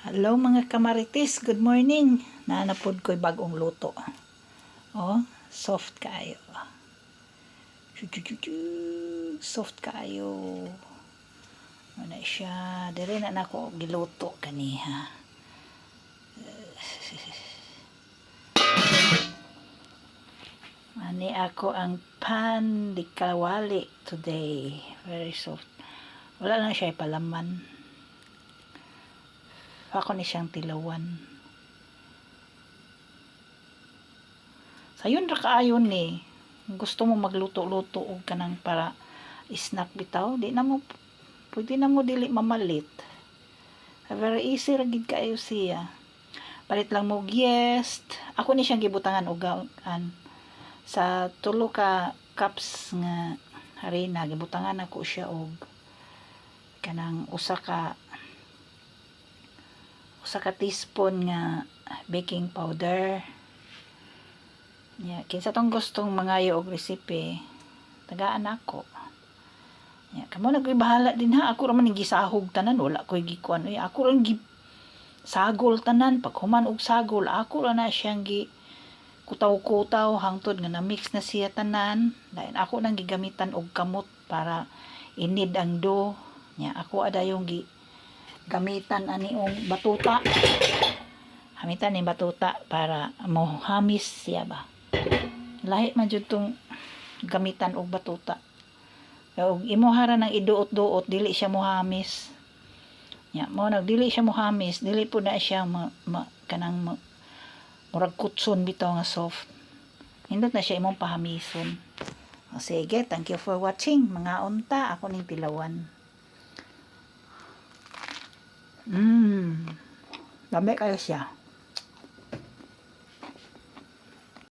Hello mga kamaritis, good morning. Nanapod ko'y bagong luto. Oh, soft kayo. Soft kayo. Ano siya? Dire na nako giluto kaniha. Ani ako ang pan di kawali today. Very soft. Wala lang siya palaman. Ako ni siyang tilawan. Sayon ra kaayon ni. Gusto mo magluto-luto og kanang para snack bitaw, di na mo pwede na mo dili mamalit. Very easy ra gid kaayo siya. Palit lang mo yeast. Ako ni siyang gibutangan og sa tulo ka cups nga harina gibutangan ako siya og kanang usa ka teaspoon nga baking powder. Kinsa tong gustong mangayo og recipe, tagaan ako. Kamo nagbahala din ha, ako ra man gisahog tanan, wala koy gikuan. Ako ra sagol tanan, pag human og sagol, ako ra na siyang kutaw-kutaw hangtod nga na mix na siya tanan. Lain ako nang gigamitan og kamot para inid ang dough. Ako adayong gamitan ani og batuta. Hamitan ni batuta para mo hamis siya ba. Lahi man jud tong gamitan og batuta. Og imuhara nang iduot-duot dili siya mo hamis. Mo dili siya mo hamis, dili po na siya kanang murag kutson bitaw nga soft. Hindot na siya imong pahamison. Sige, thank you for watching. Mga unta, ako ning tilawan. Dami kayo siya.